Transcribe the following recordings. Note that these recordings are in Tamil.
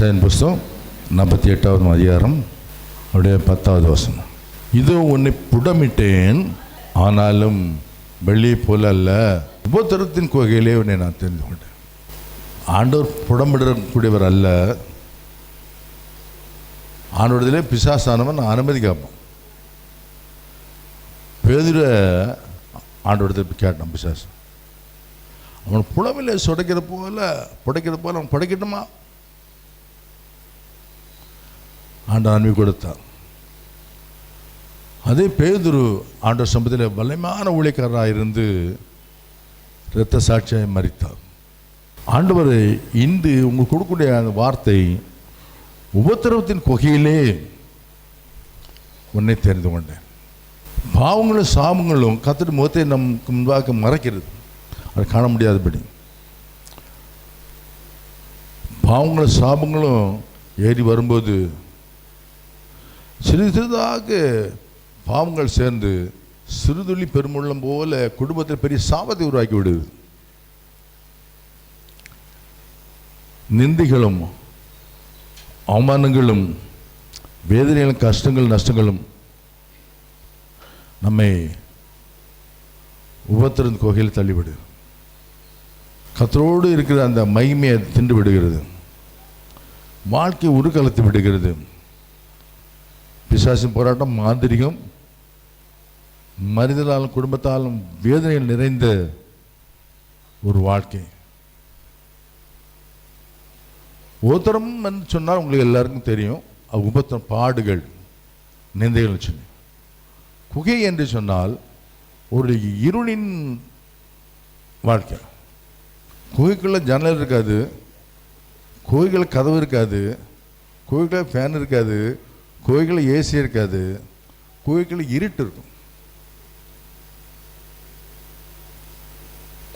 ஏசாயாவின் புஸ்தகம் 48வது அதிகாரம் அப்படியே 10வது வசனம். இதோ உன்னை புடமிட்டேன், ஆனாலும் வெள்ளியை போல அல்ல, உபத்திரத்தின் குகையிலே உன்னை நான் தெரிந்து கொண்டேன். ஆண்டவர் புடமிடக்கூடியவர் அல்ல. ஆண்டோடதிலே பிசாசானவன் அனுமதி கேட்பான். பேதுரு ஆண்டோடத்தில் கேட்டான் பிசாசு, அவன் புடமில்லை புடைக்கிற போல அவன் புடைக்கட்டுமா? ஆண்டு அனுமதி கொடுத்தான். அதே பேதுரு ஆண்டவர் சம்பத்தில் வல்லமையான ஊழியக்காரராக இருந்து இரத்த சாட்சியை மரித்தார். ஆண்டவர் இன்று உங்களுக்கு கொடுக்கக்கூடிய அந்த வார்த்தை, உபத்திரவத்தின் குகையிலே உன்னை தெரிந்து கொண்டேன். பாவங்களும் சாபங்களும் கர்த்தருடைய முகத்தை நமக்கு முன்பாக மறைக்கிறது, அதை காண முடியாதபடி. பாவங்களும் சாபங்களும் ஏறி வரும்போது சிறிது சிறிதாக பாவங்கள் சேர்ந்து சிறுதுளி பெருமுள்ளம் போல குடும்பத்தில் பெரிய சாபத்தை உருவாக்கி விடுது. நிந்திகளும் அவமானங்களும் வேதனைகளும் கஷ்டங்களும் நஷ்டங்களும் நம்மை உபத்திரத்தின் குகையில் தள்ளிவிடு. கர்த்தரோடு இருக்கிற அந்த மகிமையை தின்று விடுகிறது. வாழ்க்கை உருக்கலத்து விடுகிறது. பிசாசின் போராட்டம், மாந்திரிகம், மனிதனாலும் குடும்பத்தாலும் வேதனையில் நிறைந்த ஒரு வாழ்க்கை. உபத்திரம் என்று சொன்னால் உங்களுக்கு எல்லாருக்கும் தெரியும், உபத்திரம் பாடுகள், நிந்தைகள் சொல்லி. குகை என்று சொன்னால் ஒரு இருளின் வாழ்க்கை. குகைக்குள்ள ஜன்னல் இருக்காது, குகைக்குள்ள கதவு இருக்காது, குகைக்குள்ள ஃபேன் இருக்காது, குகைக்குள்ள ஏசி இருக்காது, குகைக்குள்ள இருட்டு இருக்கும்.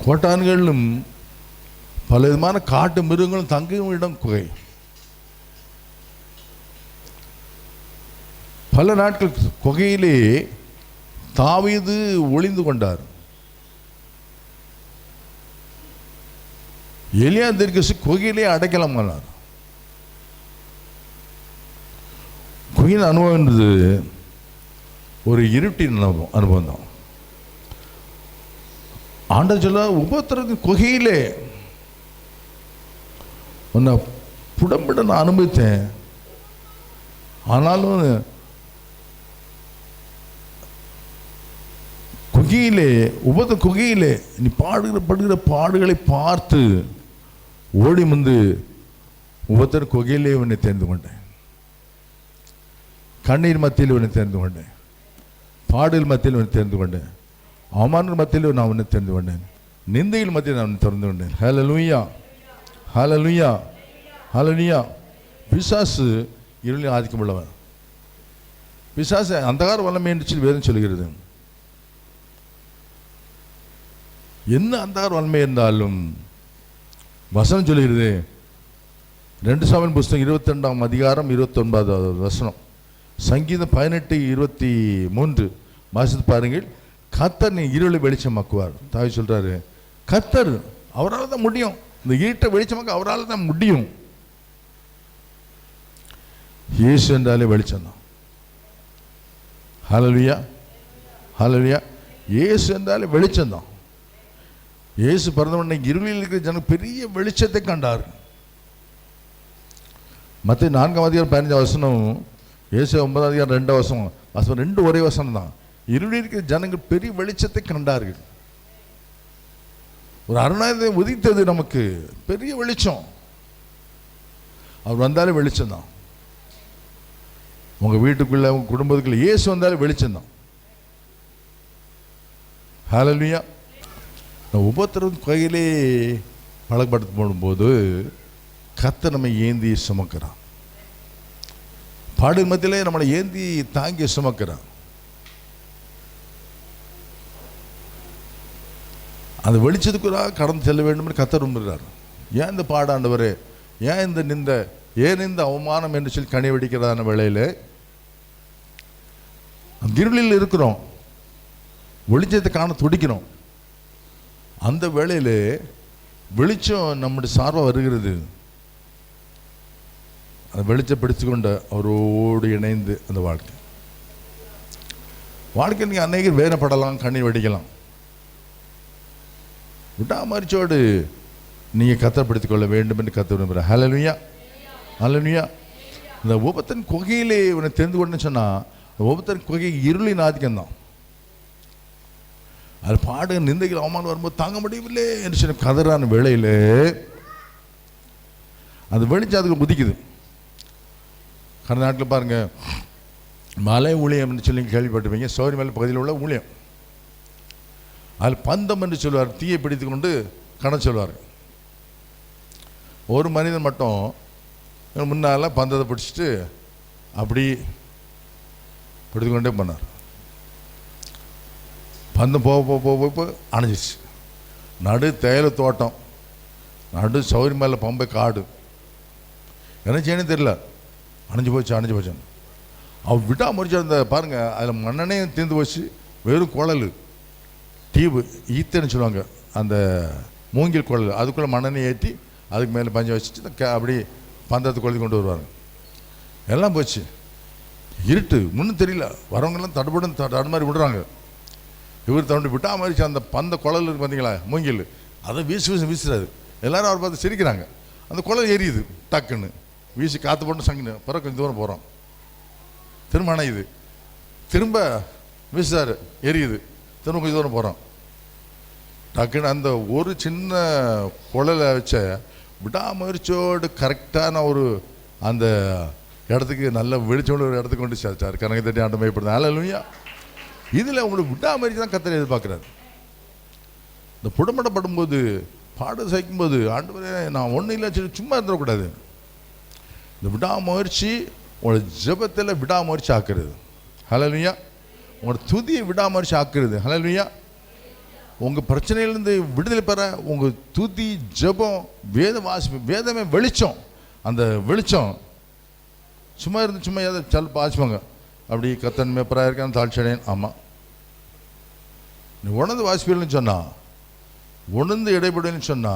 கோட்டான்களும் பல விதமான காட்டு மிருகங்களும் தங்கும் இடம் குகை. பல நாட்கள் குகையிலே தாவீது ஒளிந்து கொண்டார். எலியா தீர்க்கதரிசி குகையிலே அடைக்கலமானார். குகையின் அனுபவம் என்பது ஒரு இருட்டின் அனுபவம் தான். ஆண்டவர் சொல்ல, உபத்திரத்தின் குகையிலே உன்னை புடம்பிட நான் அனுபவித்தேன், ஆனாலும் குகையிலே குகையிலே நீ படுகிற பாடுகளை பார்த்து ஓடி வந்து உபத்திர குகையிலே உன்னை தெரிந்து கொண்டேன். கண்ணீர் மத்தியில் உன்னை தெரிந்து கொண்டேன், பாடல் மத்தியில் உன்னை தெரிந்து கொண்டேன், அவமான மத்தியில் நான் உன்னை தெரிந்து கொண்டேன், நிந்தையில் மத்தியில் நான் திறந்து கொண்டேன். ஹல்லேலூயா, ஹல்லேலூயா, ஹல்லேலூயா. பிசாசு இருளில் ஆதிக்கம் உள்ளவன். பிசாசு அந்தகார வல்லமை என்று சொல்லி வேதம் சொல்கிறது. என்ன அந்தகார வல்லமை இருந்தாலும் வசனம் சொல்லுகிறது. 2 சாமுவேல் புஸ்தகம் 22ஆம் அதிகாரம் 29வது வசனம், சங்கீதம் 18:23 வாசித்து பாருங்கள். கர்த்தர் நீ இருளை வெளிச்சமாக்குவார். தாவீது சொல்றாரு, கர்த்தர் அவரால் தான் முடியும், இந்த இருட்டை வெளிச்சமாக்க அவரால் தான் முடியும். இயேசு என்றாலே வெளிச்சம் தான். ஹல்லேலூயா, ஹல்லேலூயா. இயேசு என்றாலே வெளிச்சம் தான். இயேசு பிறந்தவனை இருளில் இருக்கிற ஜனம் பெரிய வெளிச்சத்தை கண்டார். மத்திய 4ஆம் அதிகாரம் 15ஆம் வசனம், இயேசு 9ஆம் அதிகாரம் 2ஆம் வசனம், வசனம் 2 ஒரே வசனம் தான். இருளில் இருக்கிற ஜனங்கள் பெரிய வெளிச்சத்தை கண்டார்கள். ஒரு அருணாதயம் உதித்தது, நமக்கு பெரிய வெளிச்சம். அவர் வந்தாலே வெளிச்சம் தான். உங்க வீட்டுக்குள்ள, உங்க குடும்பத்துக்குள்ள இயேசு வந்தாலே வெளிச்சம் தான். ஹல்லேலூயா. உபத்திரத்தின் குகையிலே பழக்கப்படுத்த போடும்போது கர்த்தர் நம்மை ஏந்தி சுமக்கிறான். பாடல் மத்தியிலே நம்மளை ஏந்தி தாங்கி சுமக்கிறான். அந்த வெளிச்சத்துக்குள்ளாக கடந்து செல்ல வேண்டும் என்று கர்த்தர் விரும்புகிறார். ஏன் இந்த பாடாண்டவரே, ஏன் இந்த அவமானம் என்று சொல்லி கனி வெடிக்கிறதான வேளையில் அந்த இருளில் இருக்கிறோம், வெளிச்சத்தை காண துடிக்கிறோம். அந்த வேளையில் வெளிச்சம் நம்முடைய சார்பாக வருகிறது. அந்த வெளிச்சம் பிடிச்சுக்கொண்டு அவரோடு இணைந்து அந்த வாழ்க்கை நீங்கள் அநேகர் வேதனைப்படலாம், கண்ணீர் வடிக்கலாம். விடாமரிச்சோடு நீங்கள் கத்தப்படுத்திக் கொள்ள வேண்டும் என்று கத்த விரும்புகிறேன். ஹல்லேலூயா, ஹல்லேலூயா. இந்த உபத்தின் குகையிலே இவனை தெரிந்து கொண்டுன்னு சொன்னால், உபத்தின் குகை இருளின் ஆதிக்கம்தான். அது பாடு நிந்தைகள் அவமானம் வரும்போது தாங்க முடியவில்லை என்று சொன்ன கதறான வேளையில் அது வெளிச்சம் அதுக்கு முதிக்குது. கடந்த நாட்டில் பாருங்கள், மலை ஊழியம் என்று சொல்லி கேள்விப்பட்டிருப்பீங்க. சோரி மலை பகுதியில் உள்ள ஊழியம். அதில் பந்தம் என்று சொல்வார், தீயை பிடித்து கொண்டு கண சொல்வார். ஒரு மனிதன் மட்டும் முன்னால் பந்தத்தை பிடிச்சிட்டு அப்படி பிடித்து கொண்டே பண்ணார். பந்தம் போக போக அணைஞ்சிச்சு. நடு தேயிலை தோட்டம், நடு சௌரி மேலே பம்பை காடு. என்ன செய்யணும் தெரியல, அணைஞ்சு போச்சான். அவள் விட்டா முடிச்சா அந்த பாருங்கள், அதில் மண்ணனே தீர்ந்து போச்சு. வெறும் குழல், டீவு ஈத்தன்னு சொல்லுவாங்க, அந்த மூங்கில் குழல். அதுக்குள்ளே மண்ணெண்ணை ஏற்றி அதுக்கு மேலே பஞ்சை வச்சுட்டு அப்படி பந்தத்தை கொளுத்தி கொண்டு வருவாங்க. எல்லாம் போச்சு. இருட்டு, ஒன்றும் தெரியல. வரவங்கெல்லாம் தடுமாறி விடுறாங்க. இவர் தவண்டி விட்டா மாதிரி அந்த பந்த குழல் இருக்கு பார்த்தீங்களா, மூங்கில், அதை வீசுறாரு. எல்லாரும் அவர் பார்த்து சிரிக்கிறாங்க. அந்த குழல் எரியுது. டக்குன்னு வீசி காற்று போட்டு சங்கினு பிறகு கொஞ்சம் தூரம் போகிறோம். திரும்ப அணையுது. திரும்ப வீசுறாரு, எரியுது. திரும்ப கொஞ்சம் தூரம் போகிறோம். டக்குன்னு அந்த ஒரு சின்ன குழலை வச்ச விடாமுயற்சியோடு கரெக்டான ஒரு அந்த இடத்துக்கு நல்ல வெளிச்சோடு ஒரு இடத்துக்கு கொண்டு சேர்த்தார். கணக்கு தட்டி ஆண்டு மையப்படுது. ஹல்லேலூயா. இதில் உங்களுக்கு விடாமுயற்சி தான் கர்த்தர் எதிர்பார்க்குறாரு. இந்த புடமடப்படும்போது, பாடு சகிக்கும்போது, ஆண்டவரே நான் ஒன்றும் இல்லை சொல்லி சும்மா இருந்துடக்கூடாது. இந்த விடாமுயற்சி உங்களோட ஜெபத்தில் விடாமுயற்சி ஆக்குறது. ஹல்லேலூயா. உங்களோட துதியை விடாமுயற்சி ஆக்குறது. ஹல்லேலூயா. உங்கள் பிரச்சனையிலேருந்து விடுதலை பெற உங்கள் துதி, ஜெபம், வாசிப்பு. வேதமே வெளிச்சம். அந்த வெளிச்சம் சும்மா இருந்து சும்மா ஏதாவது வாசிப்பாங்க. அப்படி கத்தன் மேப்பராக இருக்கான்னு தாழ்ச்சடையன். ஆமாம், நீ உணர்ந்து வாசிப்பீர்கள்னு சொன்னா, உணர்ந்து இடைபடுன்னு சொன்னா,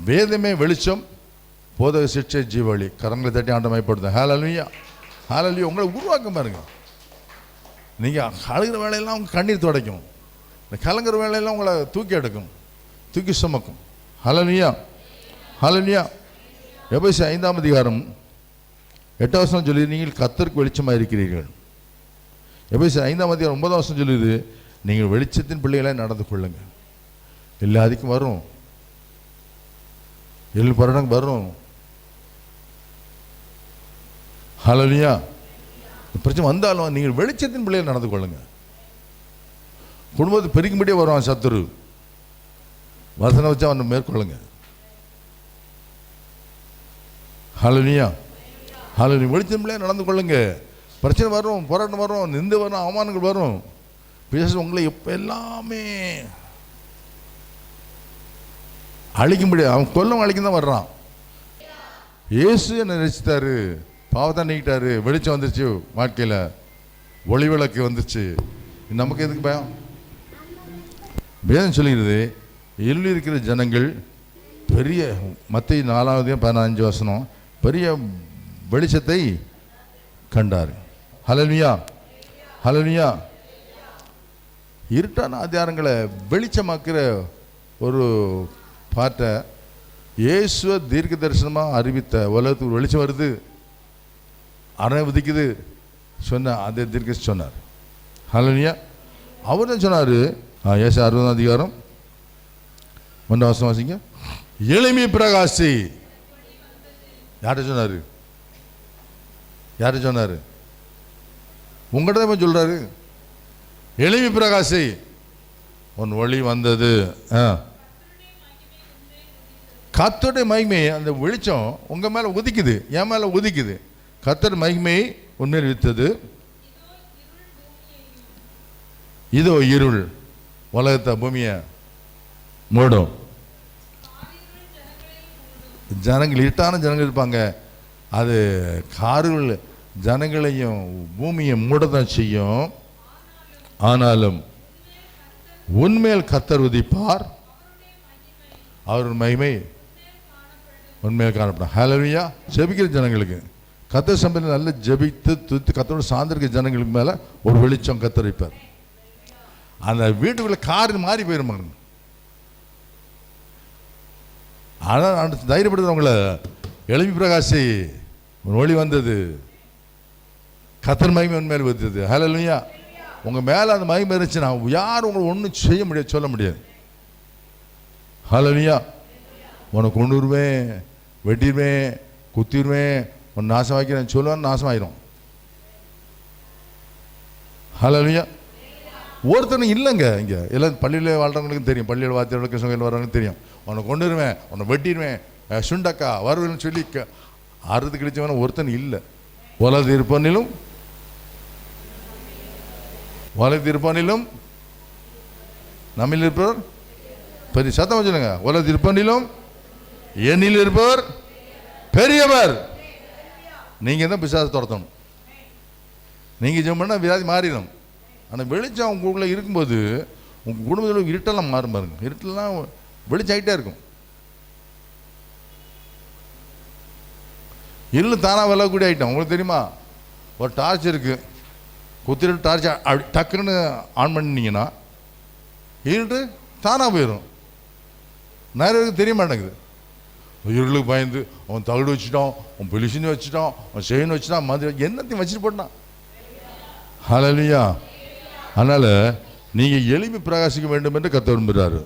வேதமே வெளிச்சம், போதக சிக்ஷை ஜீவவழி. கரங்களை தட்டி ஆண்டமைப்படுத்த. ஹல்லேலூயா, ஹல்லேலூயா. உங்களை உருவாக்க பாருங்க. நீங்கள் அழுகிற வேலையெல்லாம் உங்கள் கண்ணீர் துடைக்கும். இந்த கலங்குற வேலையெல்லாம் உங்களை தூக்கி எடுக்கும், தூக்கி சுமக்கும். ஹல்லேலூயா, ஹல்லேலூயா. எபேசியர் 5ஆம் அதிகாரம் 8ஆம் வசனம் சொல்லுது, நீங்கள் கர்த்தருக்கு வெளிச்சமாக இருக்கிறீர்கள். எபேசியர் 5ஆம் அதிகாரம் 9ஆம் வசனம் சொல்லுது, நீங்கள் வெளிச்சத்தின் பிள்ளைகளை நடந்து கொள்ளுங்க. எல்லாத்துக்கும் வரும், 7 வருடம் வரும். ஹல்லேலூயா. பிரச்சனை வந்தாலும் நீங்கள் வெளிச்சத்தின் பிள்ளைகள் நடந்து கொள்ளுங்க. குடும்பத்தை பெருக்கும்படியே வருவான் சத்துரு. வசனம் வச்சு அவனை மேற்கொள்ளுங்க. ஹல்லேலூயா, ஹல்லேலூயா. வெளிச்சத்தின் பிள்ளைகள் நடந்து கொள்ளுங்க. பிரச்சனை வரும், போராட்டம் வரும், நிந்தை வரும், அவமானங்கள் வரும். பிசாசு உங்களை எப்போ எல்லாமே அழிக்க முடியாது. அவன் கொல்லம் அழிக்க தான் வர்றான். இயேசு என்ன ரசித்தாரு, பாவத்தை நீக்கிட்டாரு, வெளிச்சம் வந்துருச்சு, வாழ்க்கையில் ஒளி விளக்கு வந்துருச்சு. நமக்கு எதுக்கு பயம்? வேதம் சொல்லுகிறது, இருளில் இருக்கிற ஜனங்கள் பெரிய, மத்தேயு 4:15 வசனம், பெரிய வெளிச்சத்தை கண்டார். ஹல்லேலூயா, ஹல்லேலூயா. இருட்டான அதிகாரங்களை வெளிச்சமாக்குற ஒரு பாட்டை இயேசுவ தீர்க்க தரிசனமாக அறிவித்த, உலகத்துக்கு வெளிச்சம் வருது, அரணை உதிக்குது சொன்ன அதே தீர்க்க சொன்னார். ஹல்லேலூயா. அவர் தான் சொன்னார். ஏசாயா 60ஆம் அதிகாரம் 1ஆம் வசனம் வாசிங்க. எளிமை பிரகாசி. யார்கிட்ட சொன்னார்? யார்கிட்ட சொன்னார்? உங்கள்கிட்ட தான் சொல்கிறாரு. எளிமை பிரகாசி, உன் ஒளி வந்தது. கர்த்தருடைய மகிமை, அந்த வெளிச்சம் உங்கள் மேலே உதிக்குது, என் மேலே உதிக்குது. கர்த்தர் மகிமை உண்மையில் வித்தது. இதோ இருள் உலகத்தை, பூமியை மூடும். ஜனங்கள், இருட்டான ஜனங்கள் இருப்பாங்க. அது கார்கள் ஜனங்களையும் பூமியை மூடதான் செய்யும். ஆனாலும் உண்மையில் கர்த்தர் உதிப்பார், அவர் மகிமை உண்மையில் காணப்படும். ஹல்லேலூயா. செபிக்கிற ஜனங்களுக்கு கர்த்தர் சபையில் நல்ல ஜெபித்து துத்து கர்த்தரோட சார்ந்திருக்க ஜனங்களுக்கு மேலே ஒரு வெளிச்சம் கர்த்தர் வைப்பார். அந்த வீட்டுக்குள்ளே காரில் மாறி போயிருப்பாங்க. ஆனால் தைரியப்படுத்துறவங்கள எழுப்பி பிரகாசி ஒளி வந்தது, கர்த்தர் மகிமை உன் மேல் வந்தது. ஹல்லேலூயா. உங்கள் மேலே அந்த மகிமை இருந்துச்சுன்னா யாரும் உங்களை ஒன்றும் செய்ய முடியாது, சொல்ல முடியாது. ஹல்லேலூயா. உனக்கு கொண்டு வருவேன், வெட்டிடுவேன், குத்திடுவேன், உன் நாசம் வைக்கிறேன் சொல்லுவான்னு நாசமாயிரும். ஹல்லேலூயா. ஒருத்தனும் இல்லைங்க. இங்கே எல்லாம் பள்ளியில் வாழ்கிறவங்களுக்கும் தெரியும், பள்ளியில் வாத்தியார்களுக்கு சமையல் வர்றவங்களுக்கு தெரியும். உன்னை கொண்டு வருவேன், உன்னை வெட்டிடுவேன், சுண்டக்கா வருவேன்னு சொல்லி அறுது கிழிச்சவன ஒருத்தன் இல்லை. உலக இருப்பனிலும் நம்மில் இருப்பவர் பெரிய சத்தம் சொல்லுங்க. உலக இருப்பனிலும் என்னில் இருப்பவர் பெரியவர். நீங்க தான் பிசாசை துரத்தணும். நீங்க ஜெபம் பண்ணா வியாதி மாறிடும். ஆனால் வெளிச்சம் உங்களுக்குள்ள இருக்கும்போது உங்க குடும்பத்தில் இருட்டெல்லாம் மாறும் பாருங்க. இருட்டெல்லாம் வெளிச்சம் ஆகிட்டே இருக்கும். இருள் தானாக விலகக்கூடிய ஐட்டம். உங்களுக்கு தெரியுமா? ஒரு டார்ச் இருக்குது, குத்திட்டு டார்ச் அப்படி டக்குன்னு ஆன் பண்ணினீங்கன்னா இருட்டு தானாக போயிடும். நிறைய பேருக்கு தெரிய மாட்டேங்குது. இருளுக்கு பயந்து அவன் தகடு வச்சுட்டான், அவன் பெலிசின்னு வச்சுட்டான், அவன் செயின் வச்சுட்டான், மாதிரி என்னத்தையும் வச்சுட்டு போட்டான். ஹல்லேலூயா. அதனால் நீங்கள் எழுப்பி பிரகாசிக்க வேண்டும் என்று கர்த்தர் விரும்புகிறாரு.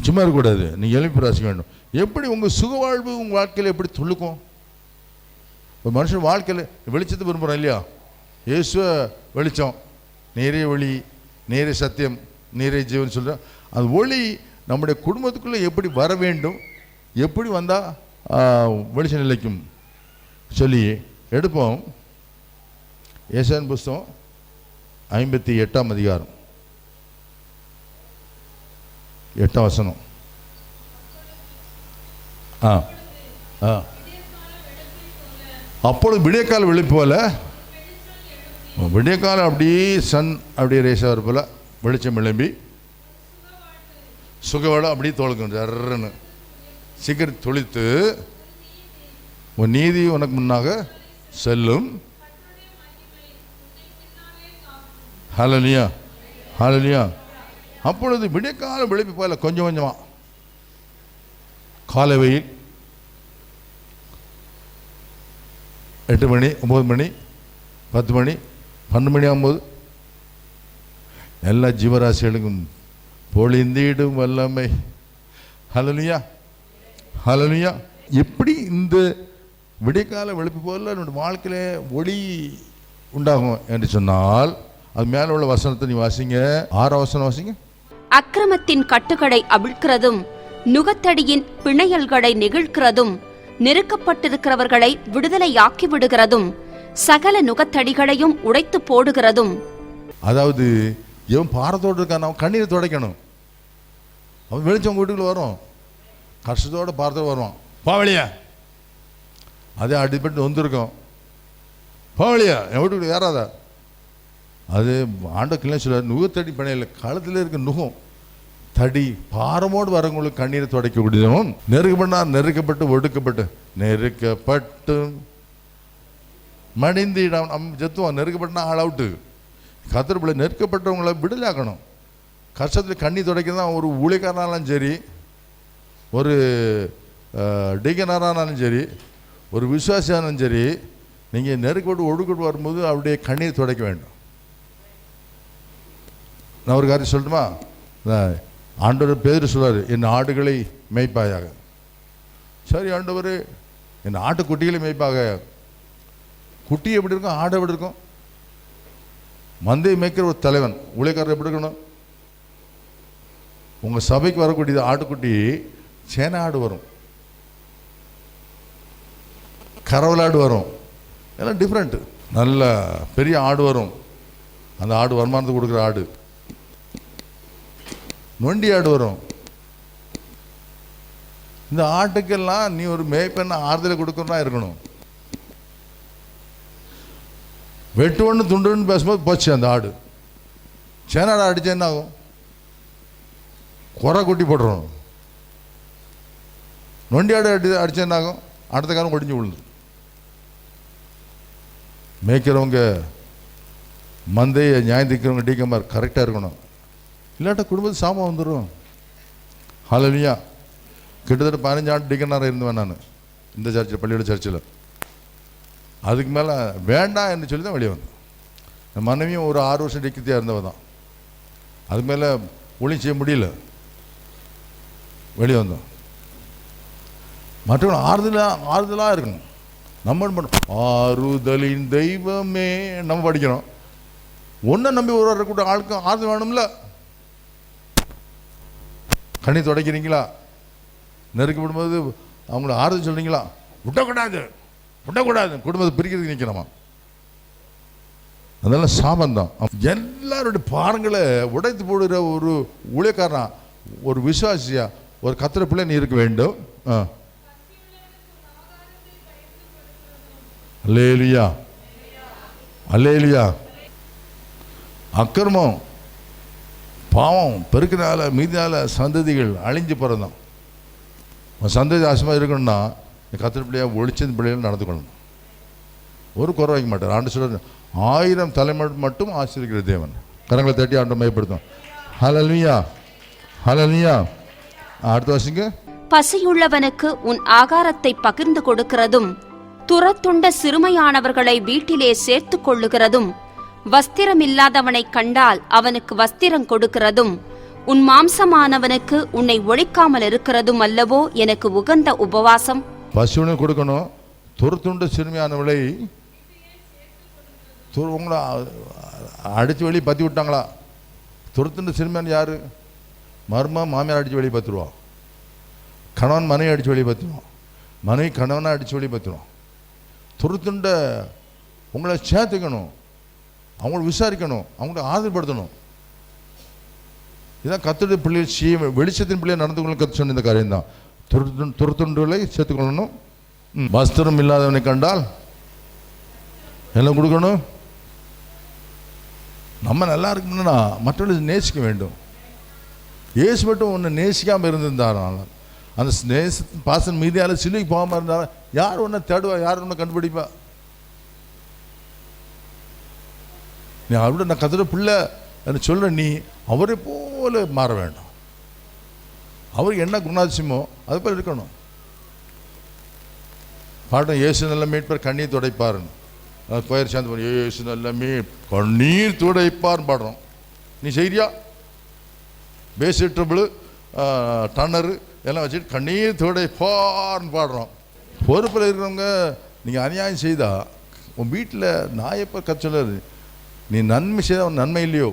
சும்மா இருக்கக்கூடாது, நீங்கள் எழுப்பி பிரகாசிக்க வேண்டும். எப்படி உங்கள் சுகவாழ்வு உங்கள் வாழ்க்கையில் எப்படி துளுக்கும்? ஒரு மனுஷன் வாழ்க்கையில் வெளிச்சத்தை விரும்புகிறோம் இல்லையா? இயேசுவ வெளிச்சம், நேரே ஒளி, நேரே சத்தியம், நேரே ஜீவன் சொல்கிறோம். அந்த ஒளி நம்முடைய குடும்பத்துக்குள்ளே எப்படி வர வேண்டும், எப்படி வந்தால் வெளிச்சம் நிலைக்கும் சொல்லி எடுப்போம். ஏசாயா புஸ்தகம் 58ஆம் அதிகாரம் 8ஆம் வசனம். அப்பொழுது விடியக்கால வெளிப்பு போல, விடியக்காலம் அப்படியே சன் அப்படியே ரேசாக போல வெளிச்சம் எழும்பி சுகவாடம் அப்படியே தொலைக்கும். ஜர்ன்னு சீக்கிரம் தொளித்து உன் நீதி உனக்கு முன்னாக செல்லும். ஹல்லேலூயா. ஹல்லேலூயா. அப்பொழுது விடியக்கால விழிப்பு போல கொஞ்சம் கொஞ்சமாக காலை வெயில் 8 மணி 9 மணி 10 மணி 12 மணி ஆகும்போது எல்லா ஜீவராசிகளுக்கும் பொழிந்திடும் வல்லமை. ஹல்லேலூயா. ஹல்லேலூயா. எப்படி இந்த விடியக்கால விழிப்பு போல என்னுடைய வாழ்க்கையிலே ஒளி உண்டாகும் என்று சொன்னால் அது மேலே உள்ள வசனத்தை நீ வாசிங்க. 6ஆம் வசனம் வாசிங்க. அக்கிரமத்தின் கட்டுகளை அவிழ்க்கிறதும் நுகத்தடியின் பிணையல்களை நெகிழ்கிறதும் நெருக்கப்பட்டிருக்கிறவர்களை விடுதலையாக்கி விடுகிறதும் சகல நுகத்தடிகளையும் உடைத்து போடுகிறதும். அதாவது எவன் பாரத்தோடு இருக்கான் அவன் கண்ணீரை துடைக்கணும். அவன் வெளிச்சம் வீட்டுக்குள்ள வரும், கஷ்டத்தோட பாரத்தோடு வருவான். பாவலியா அதே அடிப்பட்டு வந்திருக்கோம். பாவலியா என் வீட்டுக்குள்ள ஏறாதா. அது ஆண்ட கிளை சொல்ல நுகத்தடி பிணையில் களத்தில் இருக்க நுகம் தடி பாரமோடு வரவங்களுக்கு கண்ணீரை துடைக்கக்கூடியவன். நெருக்கப்பட்டு ஒடுக்கப்பட்டு நெருக்கப்பட்டு மடிந்திடான் ஜத்துவான். நெருக்கப்பட்டுனா ஆள் அவுட்டு. கர்த்தர் பிள்ளை நெருக்கப்பட்டவங்களை விடுதலாக்கணும். கஷ்டத்தில் கண்ணி துடைக்கதான் ஒரு ஊழியக்காரனாலும் சரி, ஒரு டீகனாரானாலும் சரி, ஒரு விசுவாசியானாலும் சரி, நீங்கள் நெருக்கப்பட்டு ஒடுக்கப்பட்டு வரும்போது அவருடைய கண்ணீர் துடைக்க வேண்டும். நான் ஒரு காரியம் சொல்லட்டுமா? ஆண்டவர் பேர் சொல்றாரு, என் ஆடுகளை மேய்ப்பாயாக. சரி ஆண்டவர், என் ஆட்டுக்குட்டிகளை மேய்ப்பாக. குட்டி எப்படி இருக்கும், ஆடு எப்படி இருக்கும்? மந்தையை மேய்க்கிற ஒரு தலைவன் ஊழியக்காரர் எப்படி இருக்கணும்? உங்கள் சபைக்கு வரக்கூடியது ஆட்டுக்குட்டி சேனை ஆடு வரும், கரவலாடு வரும், எல்லாம் டிஃப்ரெண்ட்டு. நல்ல பெரிய ஆடு வரும். அந்த ஆடு வருமானத்தை கொடுக்குற ஆடு. நொண்டி ஆடு வரும். இந்த ஆட்டுக்கெல்லாம் நீ ஒரு மேய்ப்பெண்ண ஆறுதலை கொடுக்கணும்னா இருக்கணும். வெட்டு ஒன்று துண்டுன்னு பேசும்போது போச்சு அந்த ஆடு. சேனாடை அடிச்சா என்ன ஆகும்? குறை குட்டி போட்டுரும். நொண்டி ஆடு அடிச்சா என்ன ஆகும்? அடுத்த காலம் ஒடிஞ்சு விழுந்து. மேய்க்கிறவங்க மந்தையை நியாயந்திக்கிறவங்க டீக்கமார் கரெக்டாக இருக்கணும், இல்லாட்டா குடும்பத்து சாபம் வந்துடும். ஹல்லேலூயா. கிட்டத்தட்ட 15 ஆண்டு டீக்கனாக இருந்தேன் நான் இந்த சர்ச்சில், பள்ளியோட சர்ச்சில். அதுக்கு மேலே வேண்டாம் என்று சொல்லி தான் வெளியே வந்தேன். என் மனைவியும் ஒரு 6 வருஷம் டிக்கத்தியாக இருந்தவ தான். அதுக்கு மேலே ஒளியும் செய்ய முடியல, வெளியே வந்தோம். மற்றவங்க ஆறுதலாக இருக்கணும். நம்ம என்ன பண்ணோம், ஆறுதலின் தெய்வமே நம்ம படிக்கிறோம். ஒன்றை நம்பி ஒரு வரக்கூடிய ஆளுக்கும் ஆறுதல் வேணும்ல. கண்ணி துடைக்கிறீங்களா, நெருக்கப்படும்போது அவங்கள ஆறுதல் சொல்கிறீங்களா? விடக்கூடாது குடும்பத்தை பிரிக்கிறதுக்கு நிற்கிறோமா? அதெல்லாம் சாபந்தான். எல்லாருடைய பாரங்களை உடைத்து போடுகிற ஒரு ஊழியக்காரனா, ஒரு விசுவாசியா, ஒரு கத்திர பிள்ளை நீ இருக்க வேண்டும். அல்லேலூயா, அல்லேலூயா. அக்கிரமம் பாவம் பெருக்கினால மீதினால சந்ததிகள் அழிஞ்சு பிறந்தான். சந்ததி ஆசமாக இருக்கணும்னா கத்திர பிள்ளையாக ஒளிச்சது பிள்ளைகள் நடந்து கொள்ளணும். ஒரு குறை வைக்க மாட்டார். ஆண்டு சொல்ற 1000 தலைமுறை மட்டும் ஆசீர்வதிக்கிற தேவன். கரங்களை தட்டி ஆண்டு மையப்படுத்தும். ஹல்லேலூயா, ஹல்லேலூயா. அடுத்த வாசிங்க. பசியுள்ளவனுக்கு உன் ஆகாரத்தை பகிர்ந்து கொடுக்கிறதும், துரத்துண்ட சிறுமையானவர்களை வீட்டிலே சேர்த்து கொள்ளுகிறதும், வஸ்திரமில்லாதவனை கண்டால் அவனுக்கு வஸ்திரம் கொடுக்கிறதும், உன் மாம்சமானவனுக்கு உன்னை ஒழிக்காமல் இருக்கிறதும் அல்லவோ எனக்கு உகந்த உபவாசம். பசியுடன் கொடுக்கணும். துரத்துண்ட சிறுமையானவளை உங்களை அடித்து வெளியே பற்றி விட்டாங்களா? துரத்துண்ட சிறுமையான யாரு? மர்ம மாமியார் அடித்து வெளியே பத்துருவான், கணவன் மனைவி அடித்து வெளியே பத்துருவான், மனைவி கணவனை அடித்து வெளியே பத்துருவான். துரத்துண்ட உங்களை சேர்த்துக்கணும், அவங்கள விசாரிக்கணும், அவங்கள ஆதரப்படுத்தணும். இதான் கத்துடைய பிள்ளைகள் செய்ய, வெளிச்சத்தின் பிள்ளைகள் நடந்து கொள்ள கற்று சொன்ன இந்த காரியம் தான். துரத்துண்டுகளை சேர்த்துக்கொள்ளணும். வஸ்திரம் இல்லாதவனை கண்டால் எல்லாம் கொடுக்கணும். நம்ம நல்லா இருக்கணும்னா மற்றவர்களை நேசிக்க வேண்டும். ஏசு மட்டும் ஒன்று நேசிக்காமல் இருந்திருந்தாரால, அந்த நேச பாசன் மீதியால் சிலுவைக்கு போகாமல் இருந்தாலும் யார் ஒன்றை தேடுவா, யார் ஒன்றை கண்டுபிடிப்பா? நீ அவரோட நான் கத்துற பிள்ளை என்று சொல்ற, நீ அவரை போல மாற வேண்டும். அவருக்கு என்ன குணாதிசயமோ அது போல இருக்கணும். பாட்டம் இயேசு நல்ல மீட்பர் கண்ணீர் துடைப்பாருன்னு கோயர் சேர்ந்து இயேசு நல்ல கண்ணீர் துடைப்பார்னு பாடுறோம். நீ செய்றியா? பேஸ் ட்ரபிள் டன்னரு எல்லாம் வச்சுட்டு கண்ணீர் துடைப்பார்னு பாடுறோம். பொறுப்பில் இருக்கிறவங்க நீங்கள் அநியாயம் செய்தா உன் வீட்டில் நான் எப்போ கச்சொல்லாரு, நீ நன்மை செய்த உன் நன்மை இல்லையோ?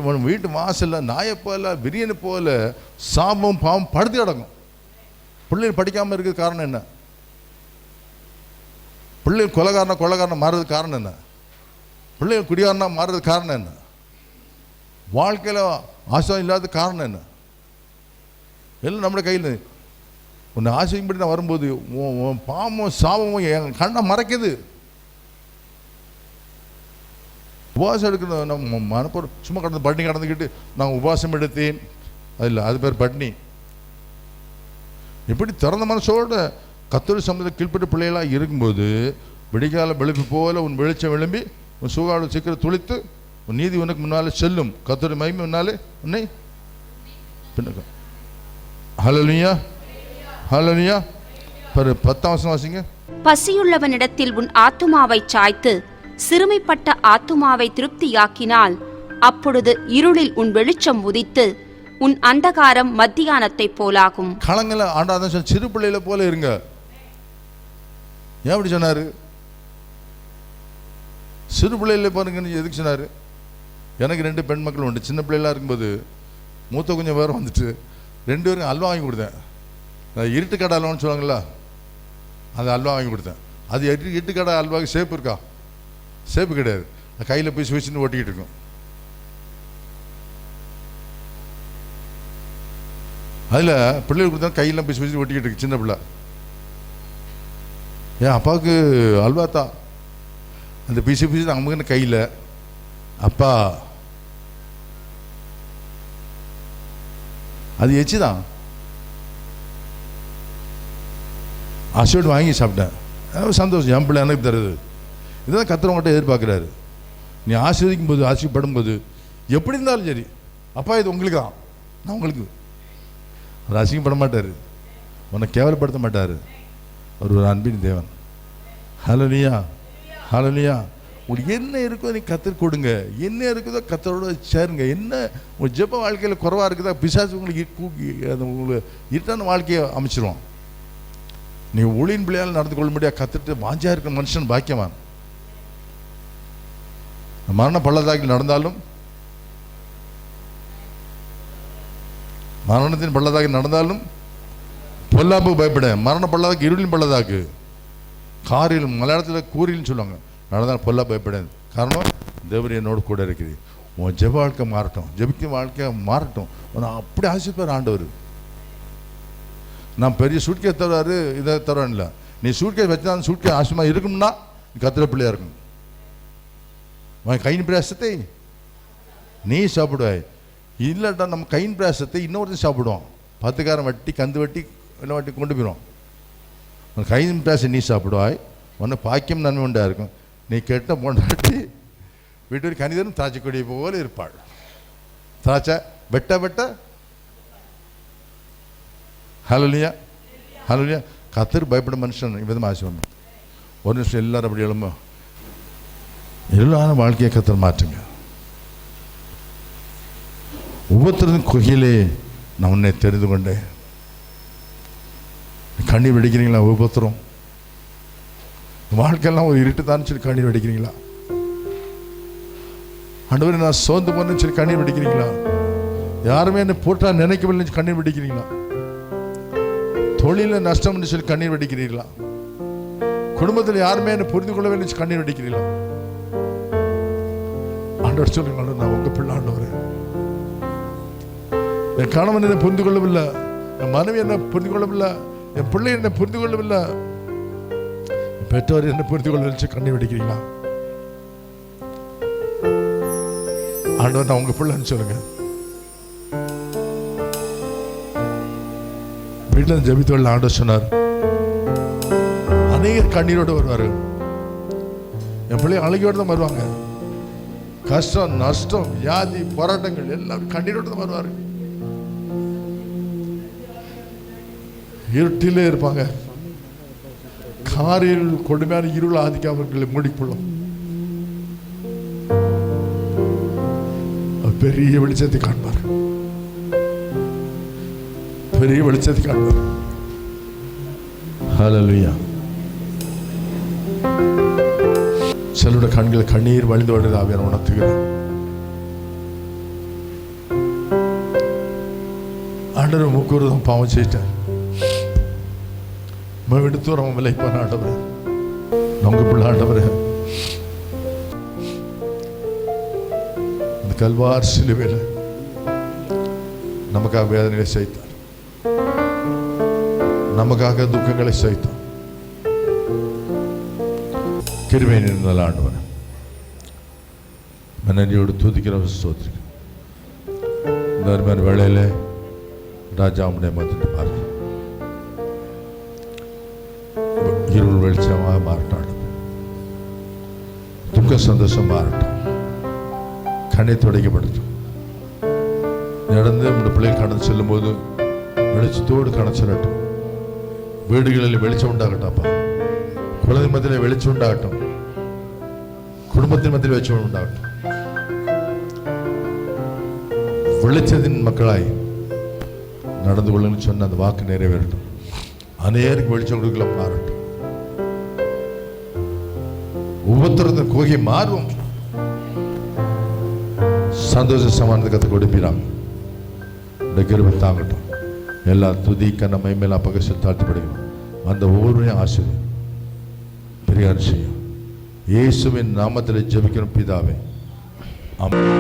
உன் வீட்டு வாசலில் நாயை போல பிரியாணி போல சாபம் பாவம் படுத்து கிடக்கும். பிள்ளைகள் படிக்காமல் இருக்கிறது காரணம் என்ன? பிள்ளைகள் கொலைகாரனா மாறுறதுக்கு காரணம் என்ன? பிள்ளைகள் குடிகாரனா மாறுறதுக்கு காரணம் என்ன? வாழ்க்கையில் ஆசீர்வாதம் இல்லாத காரணம் என்ன? எல்லாம் நம்மளோட கையில். உன்னை ஆசைப்படி நான் வரும்போது உன் பாவமும் சாபமும் என் கண்ணை மறைக்குது. உபவாசம் எடுக்கணும். நம்ம மனப்பூர் சும்மா கடந்து பட்டினி கடந்துக்கிட்டு நான் உபவாசம் எடுத்தேன், அது இல்லை, அது பேர் பட்டினி. இப்படி திறந்த மனசோட கத்தோலிக்க சமூகத்தை கீழ்ப்பட்ட பிள்ளைகளாக இருக்கும்போது விடிகால வெளுப்பு போல உன் வெளிச்சம் விளம்பி உன் சுகாடு சீக்கிரம் துளித்து உன் நீதி உனக்கு முன்னாலே செல்லும். கத்தோலிக்க மகிமை முன்னாலே உன்னை பின்னுக்கும். ஹல்லேலூயா, ஹல்லேலூயா. 10ஆம் வசனம் வாசிங்க. பசியுள்ளவனிடத்தில் உன் ஆத்துமாவை சாய்த்து சிறுமைப்பட்ட ஆத்துமாவை திருப்தியாக்கினால் அப்பொழுது இருளில் உன் வெளிச்சம் உதித்து உன் அந்தகாரம் மத்தியானத்தை போலாகும். களங்களை ஆண்டாதான் சிறு பிள்ளையில போல இருங்க. ஏன் அப்படி சொன்னாரு? சிறு பிள்ளையில பாருங்கன்னு எதுக்கு சொன்னாரு? எனக்கு 2 பெண் மக்கள் உண்டு. சின்ன பிள்ளைலாம் இருக்கும்போது மூத்த கொஞ்சம் பேர் வந்துட்டு 2 பேருக்கும் அல்வா வாங்கி கொடுத்தேன். இருட்டு கடை அல்வான்னு சொல்லுவாங்களா, அந்த அல்வா வாங்கி கொடுத்தேன். அது இருட்டு கடை அல்வாவுக்கு ஷேப் இருக்கா? ஷேப்பு கிடையாது. கையில் போய் சுவிச்சுன்னு ஓட்டிக்கிட்டு இருக்கும். அதில் பிள்ளைகள் கொடுத்தா கையெல்லாம் போய் சுவிச்சு ஓட்டிக்கிட்டு இருக்கு சின்ன பிள்ளை. என் அப்பாவுக்கு அல்வா தான் அந்த பிசு பிசு நமக்குன்னு கையில். அப்பா அது எச்சு தான். அசோடு வாங்கி சாப்பிட்டேன். சந்தோஷம், என் பிள்ளை எனக்கு தருது. இதுதான் கர்த்தர் உங்கள்கிட்ட எதிர்பார்க்குறாரு. நீ ஆசீர்வதிக்கும் போது, ஆசீர்வப்படும் போது எப்படி இருந்தாலும் சரி, அப்பா இது உங்களுக்கு தான், நான் உங்களுக்கு. அவர் அசிங்கப்பட மாட்டார், உன்னை கேவலப்படுத்த மாட்டார். அவர் ஒரு அன்பின் தேவன். ஹல்லேலூயா, ஹல்லேலூயா. உங்களுக்கு என்ன இருக்குதோ நீ கர்த்தருக்கு கொடுங்க, என்ன இருக்குதோ கர்த்தரோட சேருங்க. என்ன உங்கள் ஜெப வாழ்க்கையில் குறைவாக இருக்குதா, பிசாசு உங்களுக்கு உங்களுக்கு இருட்டான வாழ்க்கையை அமைச்சிருவான். நீங்கள் ஊழியின் பிள்ளையால் நடந்து கொள்ள முடியாது. கற்றுட்டு வாஞ்சியாக இருக்கிற மனுஷன் பாக்கியவான். மரண பள்ளத்தாக்கில் நடந்தாலும், மரணத்தின் பள்ளத்தாக்கில் நடந்தாலும் பொல்லாப்பு பயப்பட. மரண பள்ளத்தாக்கு இருளின் பள்ளத்தாக்கு, காரில் மலையாளத்தில் கூறில்னு சொல்லுவாங்க. நடந்தாலும் பொல்லா பயப்படாது. காரணம், தேவன் என்னோடு கூட இருக்குது. உன் ஜெப வாழ்க்கை மாறட்டும், ஜெபிக்கும் வாழ்க்கை மாறட்டும். உன்னை அப்படி ஆசைப்பார் ஆண்டவர். நான் பெரிய சூட்கே தருவார், இதை தருவான் இல்லை. நீ சூட்கே வச்சா அந்த சூட்கே ஆசைமாக இருக்கும்னா நீ கத்திர பிள்ளையா இருக்கணும். உன் கையின் பிரயாசத்தை நீ சாப்பிடுவாய். இல்லைட்டா நம்ம கையின் பிரயாசத்தை இன்னொருத்தையும் சாப்பிடுவோம். 10 காரம் வட்டி, கந்து வட்டி, எல்லாம் வட்டி கொண்டு போயிடும். உன் கையின் பிரயாசம் நீ சாப்பிடுவாய், உன்னை பாக்கியம் நன்மை உண்டா இருக்கும். நீ கெட்ட பொண்டாட்டி வீட்டு கனிதரும் திராட்சை கொடியை போல இருப்பாள். திராட்சை வெட்ட வெட்ட. ஹல்லேலூயா, ஹல்லேலூயா. கர்த்தர் பயப்படும் மனுஷன் விதமாக ஆசைவாங்க. ஒரு நிமிஷம் எல்லாரும் அப்படி எழும்ப. எல்லாரும் வாழ்க்கையை கர்த்தர் மாற்றுங்க. ஒவ்வொருத்தரும் குகையிலே நான் உன்னை தெரிந்து கொண்டேன். கண்ணீர் வெடிக்கிறீங்களா? ஒவ்வொருத்தரும் வாழ்க்கையெல்லாம் ஒரு இருட்டு தான் சொல்லி கண்ணீர் வெடிக்கிறீங்களா? ஆண்டவரே நான் சோர்ந்து போனேன்னு சொல்லி கண்ணீர் வெடிக்கிறீங்களா? யாருமே என்னை போட்டா நினைக்கவில்லைன்னு கண்ணீர் வெடிக்கிறீங்களா? தொழில நஷ்டம்னு சொல்லி கண்ணீர் வெடிக்கிறீங்களா? குடும்பத்தில் யாருமே என்னை புரிந்து கொள்ளவில்லை கண்ணீர் வெடிக்கிறீங்களா? ஆண்டவர் சொல்லுங்க, நான் உங்க பிள்ளை ஆண்டவரே. என் கணவன் என்னை புரிந்து கொள்ளவில்லை, என் மனைவி என்னை புரிந்து கொள்ளவில்லை, என் பிள்ளை என்னை புரிந்து கொள்ளவில்லை, பெற்றோர் என்ன புரிந்து கொள்ள கண்ணீர் வெடிக்கிறீங்களா? ஆண்டவர் நான் உங்க பிள்ளைன்னு சொல்லுங்க. வீட்டில் ஜெபித்தோட ஆண்டவர் சொன்னார், அநேக கண்ணீரோடு வருவாரு. என் பிள்ளை அழகியோடு தான் வருவாங்க. கஷ்டம், நஷ்டம், வியாதி, போராட்டங்கள் எல்லாம் கண்ணீரோடு தான் வருவாரு. இருட்டிலே இருப்பாங்க. காரில் கொடுமையான இருள் ஆதிக்க அவர்களை மூடிக்கொள்ளும். பெரிய வெளிச்சத்தை காண்பார், பெரிய வெளிச்சத்தை காண்பார். ஹல்லேலூயா. சிலருடைய கண்கள் கண்ணீர் வழிந்து வருது. ஆவியானவர் உணர்த்துகிறார். ஆண்டவர் முக்கூறுதான் பாவம் செய்தார். விடுத்தூரம் விலைப்பான ஆண்டவர், உங்க பிள்ளை ஆண்டவர். அந்த கல்வார் சிலுவையில் நமக்காக வேதனைகளை சகித்தார், நமக்காக துக்கங்களை சகித்தார். கிருபை நிறைந்த ஆண்டவர், நன்றியோடு துதிக்கிற ஸ்தோத்திரம். இந்த அருமையான வேளையில ராஜாவுடைய மத்திட்டு பாருங்க, இருள் வெளிச்சமாக மாறட்டும், துக்க சந்தோஷம் மாறட்டும், கண்ணை துடைக்கப்படட்டும். நடந்து நம்முடைய பிள்ளைகள் கடந்து செல்லும் போது வெளிச்சத்தோடு கடந்து செல்லட்டும். வீடுகளில் வெளிச்சம் உண்டாகட்டாப்பா, குழந்தை மத்தியில் வெளிச்சம் உண்டாகட்டும், குடும்பத்தின் மத்தியில் வெளிச்சம் உண்டாகட்டும். வெளிச்சத்தின் மக்களாய் நடந்து கொள்ளுன்னு சொன்ன அந்த வாக்கு நிறைவேறட்டும். அநேருக்கு வெளிச்சம் கொடுக்கலாம் மாறட்டும். ஒவ்வொருத்தரும் கோகை மாறும். சந்தோஷ சமானத்தை கற்று கொடுப்பினாங்க. இந்த கிருபை தாங்கட்டும். எல்லா துதி கண்ண மைமேலா பகசு தாழ்த்தப்படுகிறோம். அந்த ஒவ்வொருவரையும் ஆசீர்வாதம் பெரிய செய்யும். இயேசுவின் நாமத்தில் ஜெபிக்கிறோம் பிதாவே, ஆமென்.